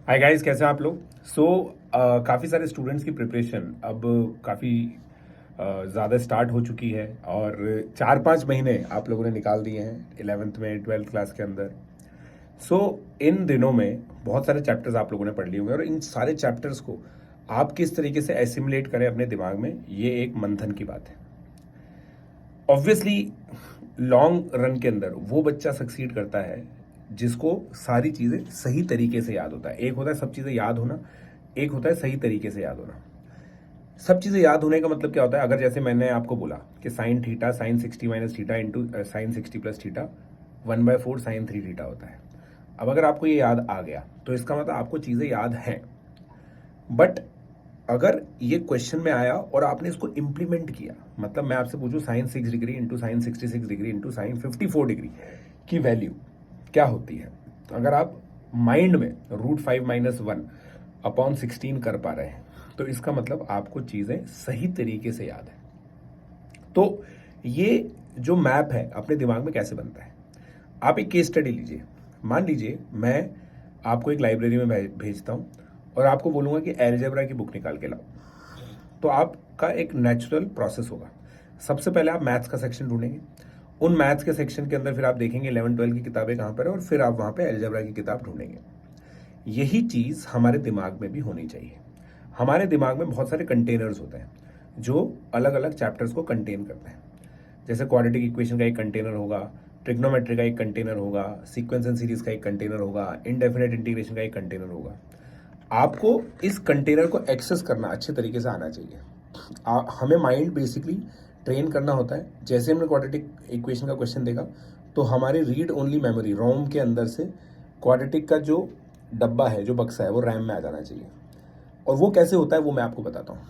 Hi guys, कैसे हैं आप लोग। काफ़ी सारे स्टूडेंट्स की प्रिपरेशन अब काफ़ी ज़्यादा स्टार्ट हो चुकी है और 4-5 महीने आप लोगों ने निकाल दिए हैं 11th में 12th क्लास के अंदर। इन दिनों में बहुत सारे चैप्टर्स आप लोगों ने पढ़ लिए होंगे और इन सारे चैप्टर्स को आप किस तरीके से एसिमुलेट करें अपने दिमाग में, ये एक मंथन की बात है। ऑब्वियसली लॉन्ग रन के अंदर वो बच्चा सक्सीड करता है जिसको सारी चीज़ें सही तरीके से याद होता है। एक होता है सब चीज़ें याद होना, एक होता है सही तरीके से याद होना। सब चीज़ें याद होने का मतलब क्या होता है? अगर जैसे मैंने आपको बोला कि sine theta sine 60 minus theta into sine 60 plus theta 1/4 sine 3 theta होता है। अब अगर आपको ये याद आ गया तो इसका मतलब आपको चीज़ें याद हैं। बट अगर ये क्वेश्चन में आया और आपने इसको इंप्लीमेंट किया, मतलब मैं आपसे पूछूं sine 6 degree into sine 66 degree into sine 54 degree की वैल्यू क्या होती है, तो अगर आप माइंड में √5 - 1 अपॉन 16 कर पा रहे हैं तो इसका मतलब आपको चीज़ें सही तरीके से याद है। तो ये जो मैप है अपने दिमाग में कैसे बनता है, आप एक केस स्टडी लीजिए। मान लीजिए मैं आपको एक लाइब्रेरी में भेजता हूँ और आपको बोलूँगा कि अलजेब्रा की बुक निकाल के लाओ। तो आपका एक नेचुरल प्रोसेस होगा। सबसे पहले आप मैथ्स का सेक्शन ढूंढेंगे। उन मैथ्स के सेक्शन के अंदर फिर आप देखेंगे 11-12 की किताबें कहाँ पर है और फिर आप वहाँ पे अलजेब्रा की किताब ढूंढेंगे। यही चीज़ हमारे दिमाग में भी होनी चाहिए। हमारे दिमाग में बहुत सारे कंटेनर्स होते हैं जो अलग अलग चैप्टर्स को कंटेन करते हैं। जैसे क्वाड्रेटिक इक्वेशन का एक कंटेनर होगा, ट्रिग्नोमेट्री का एक कंटेनर होगा, सीक्वेंस एंड सीरीज का एक कंटेनर होगा, इनडेफिनेट इंटीग्रेशन का एक कंटेनर होगा। आपको इस कंटेनर को एक्सेस करना अच्छे तरीके से आना चाहिए। हमें माइंड बेसिकली ट्रेन करना होता है। जैसे हमने क्वाड्रेटिक इक्वेशन का क्वेश्चन देखा तो हमारी रीड ओनली मेमोरी रोम के अंदर से क्वाड्रेटिक का जो डब्बा है, जो बक्सा है, वो रैम में आ जाना चाहिए। और वो कैसे होता है वो मैं आपको बताता हूँ।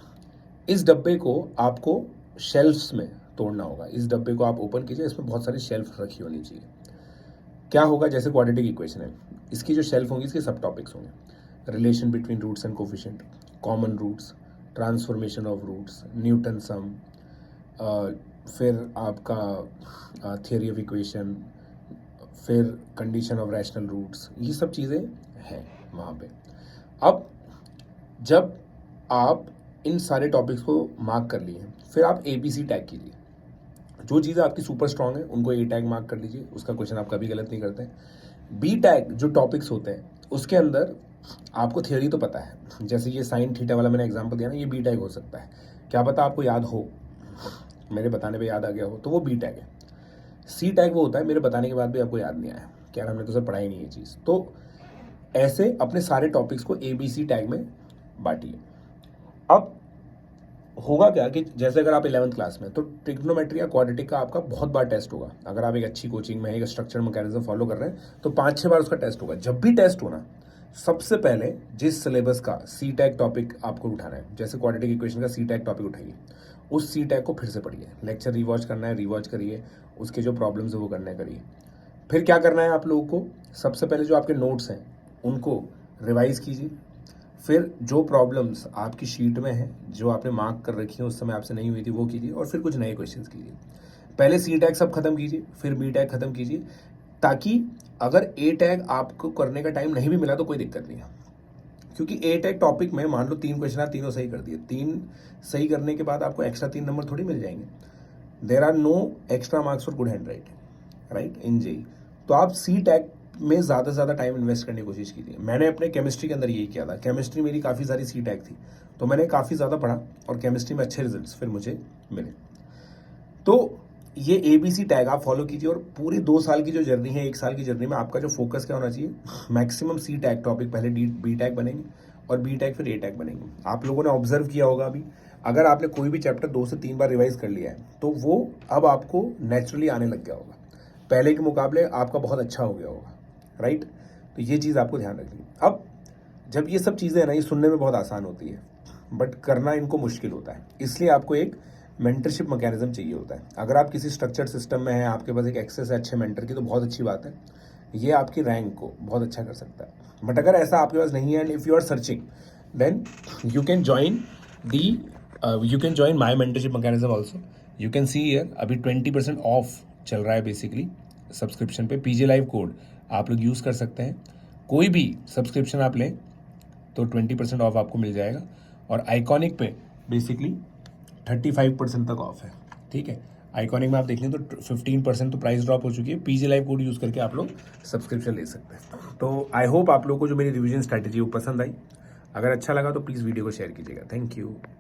इस डब्बे को आपको शेल्फ्स में तोड़ना होगा। इस डब्बे को आप ओपन कीजिए, इसमें बहुत सारी शेल्फ रखी होनी चाहिए। क्या होगा, जैसे क्वाड्रेटिक इक्वेशन है, इसकी जो शेल्फ होंगी इसके सब टॉपिक्स होंगे। Relation between roots and coefficient, common roots, transformation of roots, Newton sum, फिर आपका थियरी ऑफ इक्वेशन, फिर कंडीशन ऑफ रैशनल रूट्स, ये सब चीज़ें हैं वहाँ पे। अब जब आप इन सारे टॉपिक्स को मार्क कर लिए, फिर आप ABC टैग कीजिए। जो चीज़ें आपकी सुपर स्ट्रांग है उनको A टैग मार्क कर लीजिए, उसका क्वेश्चन आप कभी गलत नहीं करते हैं। B टैग जो टॉपिक्स होते हैं उसके अंदर आपको थियोरी तो पता है, जैसे ये साइन थीटा वाला मैंने एग्जांपल दिया ना, ये B टैग हो सकता है। क्या पता आपको याद हो, मेरे बताने पे याद आ गया हो, तो वो B टैग है। C टैग वो होता है मेरे बताने के बाद भी आपको याद नहीं आया, क्या हमने तो सर पढ़ा ही नहीं ये चीज़। तो ऐसे अपने सारे टॉपिक्स को ABC टैग में बांटिए। अब होगा क्या कि जैसे अगर आप 11th क्लास में, तो ट्रिग्नोमेट्री या क्वाड्रेटिक का आपका बहुत बार टेस्ट होगा। अगर आप एक अच्छी कोचिंग में एक स्ट्रक्चर मैकेनिज्म फॉलो कर रहे हैं तो 5-6 बार उसका टेस्ट होगा। जब भी टेस्ट होना, सबसे पहले जिस सिलेबस का C टैग टॉपिक आपको उठाना है, जैसे क्वाड्रेटिक इक्वेशन का C टैग टॉपिक उठाइए, उस C टैग को फिर से पढ़िए। लेक्चर रिवॉच करना है, रिवॉच करिए, उसके जो प्रॉब्लम्स है वो करने करिए। फिर क्या करना है आप लोगों को, सबसे पहले जो आपके नोट्स हैं उनको रिवाइज कीजिए। फिर जो प्रॉब्लम्स आपकी शीट में है, जो आपने मार्क कर रखी है, उस समय आपसे नहीं हुई थी, वो कीजिए और फिर कुछ नए क्वेश्चंस कीजिए। पहले C टैग सब खत्म कीजिए, फिर B टैग खत्म कीजिए, ताकि अगर A टैग आपको करने का टाइम नहीं भी मिला तो कोई दिक्कत नहीं है। क्योंकि A टैग टॉपिक में मान लो 3 क्वेश्चन आप तीनों सही कर दिए, 3 सही करने के बाद आपको एक्स्ट्रा 3 नंबर थोड़ी मिल जाएंगे। There are no extra marks for good hand write in JEE. तो आप C टैग में ज़्यादा से ज़्यादा टाइम इन्वेस्ट करने की कोशिश कीजिए। मैंने अपने केमिस्ट्री के अंदर यही किया था। केमिस्ट्री मेरी काफ़ी सारी C टैग थी, तो मैंने काफ़ी ज़्यादा पढ़ा और केमिस्ट्री में अच्छे रिजल्ट्स फिर मुझे मिले। तो ये ABC टैग आप फॉलो कीजिए और पूरी 2 साल की जो जर्नी है, 1 साल की जर्नी में आपका जो फोकस क्या होना चाहिए, मैक्सिमम C टैग टॉपिक पहले B टैग बनेंगे और B टैग फिर A टैग बनेंगे। आप लोगों ने ऑब्जर्व किया होगा अभी, अगर आपने कोई भी चैप्टर 2 से 3 बार रिवाइज कर लिया है तो वो अब आपको नेचुरली आने लग गया होगा, पहले के मुकाबले आपका बहुत अच्छा हो गया होगा, राइट। तो ये चीज़ आपको ध्यान रखनी है। अब जब ये सब चीज़ें हैं ना, ये सुनने में बहुत आसान होती है बट करना इनको मुश्किल होता है। इसलिए आपको एक मेंटरशिप मैकेनिज्म चाहिए होता है। अगर आप किसी स्ट्रक्चर्ड सिस्टम में हैं, आपके पास एक एक्सेस है अच्छे मेंटर की, तो बहुत अच्छी बात है, ये आपकी रैंक को बहुत अच्छा कर सकता है। बट अगर ऐसा आपके पास नहीं है and if you are searching, then you can join the you can join my mentorship mechanism also. You can see here अभी 20% ऑफ चल रहा है बेसिकली सब्सक्रिप्शन पे। PG लाइव कोड आप लोग यूज़ कर सकते हैं। कोई भी सब्सक्रिप्शन आप लें तो 20% ऑफ आपको मिल जाएगा। और आइकॉनिक पे बेसिकली 35% तक ऑफ है, ठीक है। आइकॉनिक में आप देख लें तो 15% तो प्राइस ड्रॉप हो चुकी है। पीजी लाइव कोड यूज़ करके आप लोग सब्सक्रिप्शन ले सकते हैं। तो आई होप आप लोगों को जो मेरी रिवीजन स्ट्रैटेजी वो पसंद आई। अगर अच्छा लगा तो प्लीज़ वीडियो को शेयर कीजिएगा। Thank you.